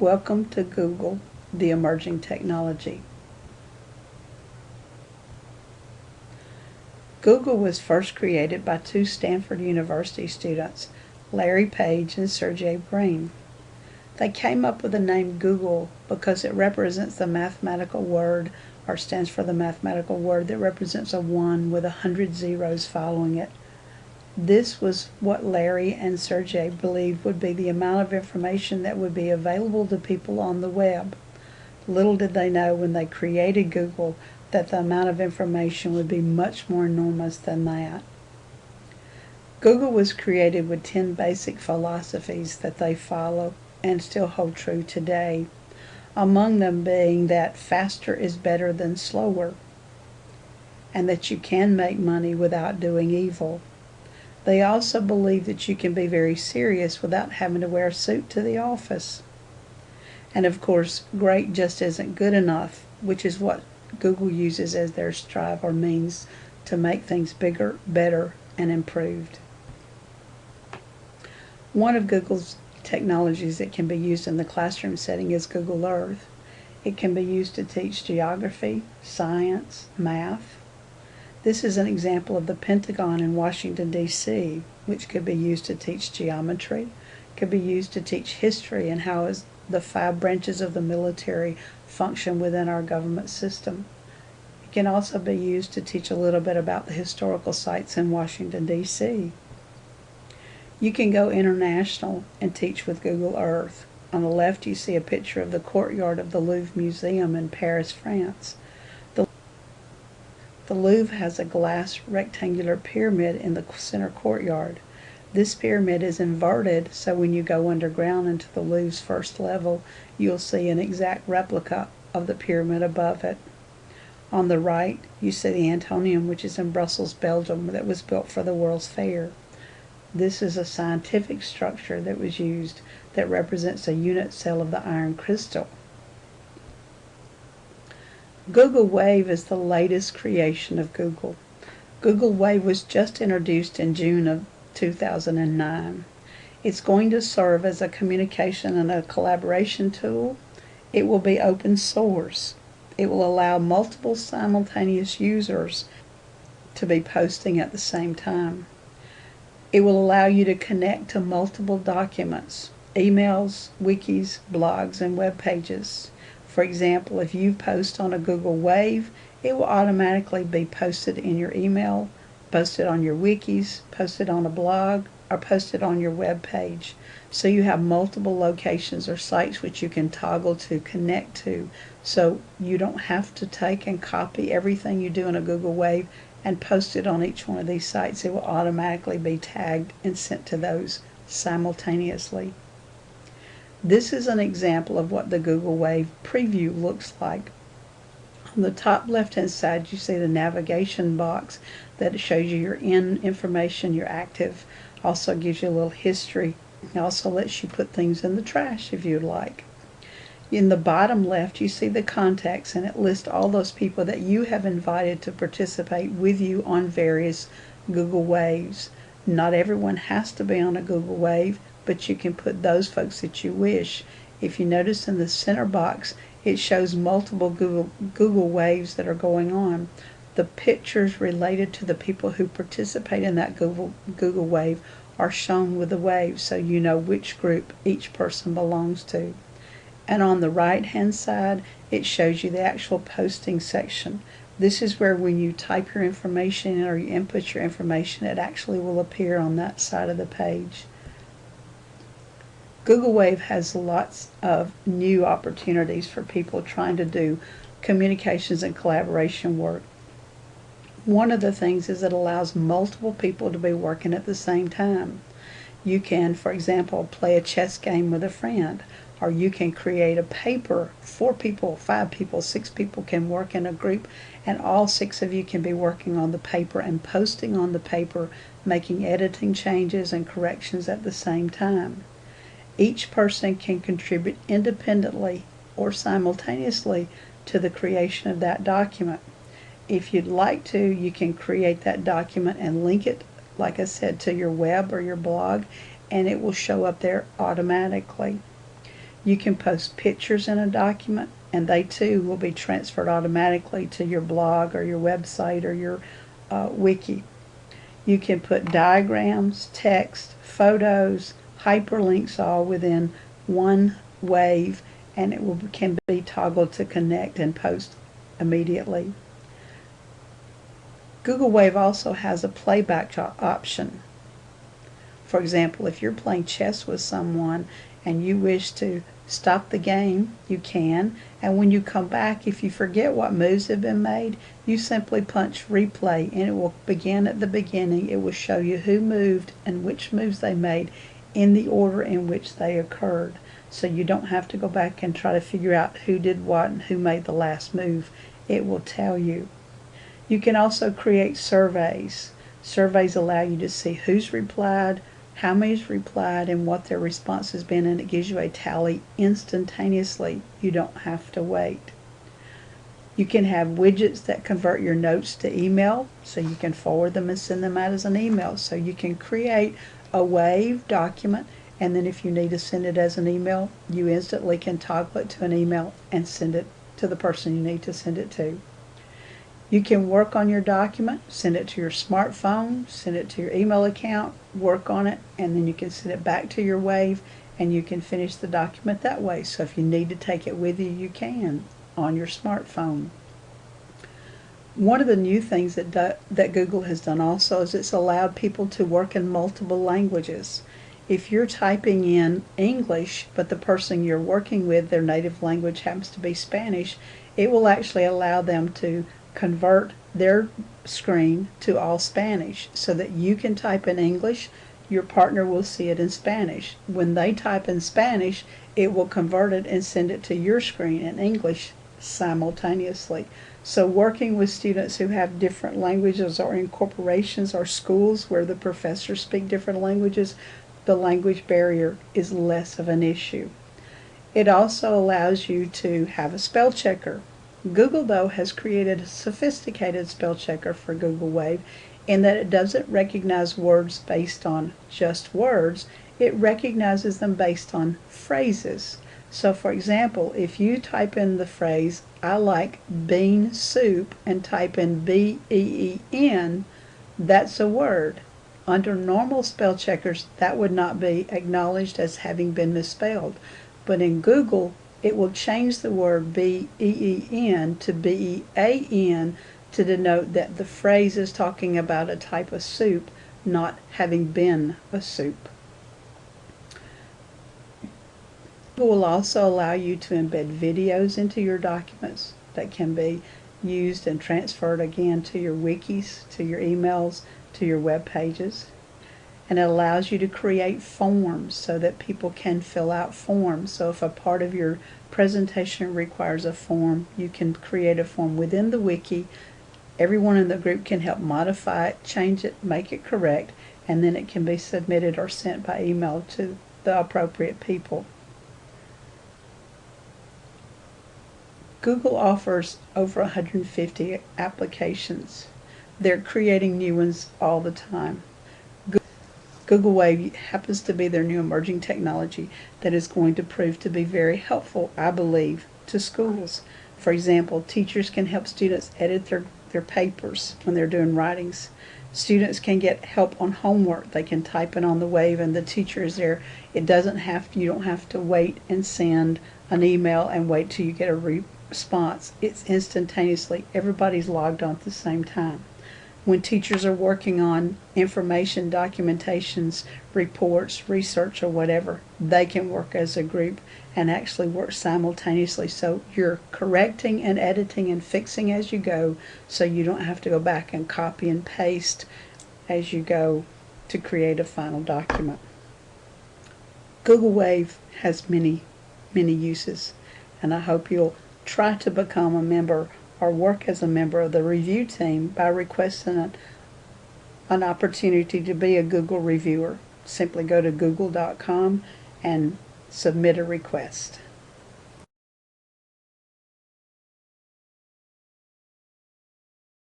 Welcome to Google, the emerging technology. Google was first created by two Stanford University students, Larry Page and Sergey Brin. They came up with the name Google because it represents the mathematical word, or stands for the mathematical word that represents a 1 with 100 zeros following it. This was what Larry and Sergey believed would be the amount of information that would be available to people on the web. Little did they know when they created Google that the amount of information would be much more enormous than that. Google was created with 10 basic philosophies that they follow and still hold true today, among them being that faster is better than slower, and that you can make money without doing evil. They also believe that you can be very serious without having to wear a suit to the office. And of course, great just isn't good enough, which is what Google uses as their strive or means to make things bigger, better, and improved. One of Google's technologies that can be used in the classroom setting is Google Earth. It can be used to teach geography, science, math. This is an example of the Pentagon in Washington, D.C., which could be used to teach geometry, could be used to teach history and how the 5 branches of the military function within our government system. It can also be used to teach a little bit about the historical sites in Washington, D.C. You can go international and teach with Google Earth. On the left you see a picture of the courtyard of the Louvre Museum in Paris, France. The Louvre has a glass rectangular pyramid in the center courtyard. This pyramid is inverted, so when you go underground into the Louvre's first level, you'll see an exact replica of the pyramid above it. On the right, you see the Antoneum, which is in Brussels, Belgium, that was built for the World's Fair. This is a scientific structure that was used that represents a unit cell of the iron crystal. Google Wave is the latest creation of Google. Google Wave was just introduced in June of 2009. It's going to serve as a communication and a collaboration tool. It will be open source. It will allow multiple simultaneous users to be posting at the same time. It will allow you to connect to multiple documents, emails, wikis, blogs, and web pages. For example, if you post on a Google Wave, it will automatically be posted in your email, posted on your wikis, posted on a blog, or posted on your web page. So you have multiple locations or sites which you can toggle to connect to. So you don't have to take and copy everything you do in a Google Wave and post it on each one of these sites. It will automatically be tagged and sent to those simultaneously. This is an example of what the Google Wave preview looks like. On the top left-hand side, you see the navigation box that shows you your information, your active, also gives you a little history. It also lets you put things in the trash if you'd like. In the bottom left, you see the contacts, and it lists all those people that you have invited to participate with you on various Google Waves. Not everyone has to be on a Google Wave, but you can put those folks that you wish. If you notice in the center box, it shows multiple Google Waves that are going on. The pictures related to the people who participate in that Google Wave are shown with the wave, so you know which group each person belongs to. And on the right hand side, it shows you the actual posting section. This is where when you type your information in or you input your information, it actually will appear on that side of the page. Google Wave has lots of new opportunities for people trying to do communications and collaboration work. One of the things is it allows multiple people to be working at the same time. You can, for example, play a chess game with a friend, or you can create a paper. 4 people, 5 people, 6 people can work in a group, and all 6 of you can be working on the paper and posting on the paper, making editing changes and corrections at the same time. Each person can contribute independently or simultaneously to the creation of that document. If you'd like to, you can create that document and link it, like I said, to your web or your blog, and it will show up there automatically. You can post pictures in a document, and they too will be transferred automatically to your blog or your website or your wiki. You can put diagrams, text, photos, hyperlinks all within one wave, and can be toggled to connect and post immediately. Google Wave also has a playback option. For example, if you're playing chess with someone and you wish to stop the game, you can, and when you come back, if you forget what moves have been made, you simply punch replay and it will begin at the beginning. It will show you who moved and which moves they made in the order in which they occurred. So you don't have to go back and try to figure out who did what and who made the last move. It will tell you. You can also create surveys. Surveys allow you to see who's replied, how many's replied, and what their response has been, and it gives you a tally instantaneously. You don't have to wait. You can have widgets that convert your notes to email, so you can forward them and send them out as an email. So you can create a Wave document, and then if you need to send it as an email, you instantly can toggle it to an email and send it to the person you need to send it to. You can work on your document, send it to your smartphone, send it to your email account, work on it, and then you can send it back to your Wave, and you can finish the document that way. So if you need to take it with you, you can on your smartphone. One of the new things that Google has done also is it's allowed people to work in multiple languages. If you're typing in English, but the person you're working with, their native language happens to be Spanish, it will actually allow them to convert their screen to all Spanish so that you can type in English, your partner will see it in Spanish. When they type in Spanish, it will convert it and send it to your screen in English simultaneously. So working with students who have different languages or in corporations or schools where the professors speak different languages, the language barrier is less of an issue. It also allows you to have a spell checker. Google, though, has created a sophisticated spell checker for Google Wave in that it doesn't recognize words based on just words. It recognizes them based on phrases. So, for example, if you type in the phrase, "I like bean soup," and type in B-E-E-N, that's a word. Under normal spell checkers, that would not be acknowledged as having been misspelled. But in Google, it will change the word B-E-E-N to B-E-A-N to denote that the phrase is talking about a type of soup, not having been a soup. Google will also allow you to embed videos into your documents that can be used and transferred again to your wikis, to your emails, to your web pages. And it allows you to create forms so that people can fill out forms. So if a part of your presentation requires a form, you can create a form within the wiki. Everyone in the group can help modify it, change it, make it correct, and then it can be submitted or sent by email to the appropriate people. Google offers over 150 applications. They're creating new ones all the time. Google Wave happens to be their new emerging technology that is going to prove to be very helpful, I believe, to schools. For example, teachers can help students edit their papers when they're doing writings. Students can get help on homework. They can type it on the Wave and the teacher is there. You don't have to wait and send an email and wait till you get a response. It's instantaneously. Everybody's logged on at the same time. When teachers are working on information, documentations, reports, research, or whatever, they can work as a group and actually work simultaneously. So you're correcting and editing and fixing as you go, so you don't have to go back and copy and paste as you go to create a final document. Google Wave has many, many uses, and I hope you'll try to become a member or work as a member of the review team by requesting an opportunity to be a Google reviewer. Simply go to google.com and submit a request.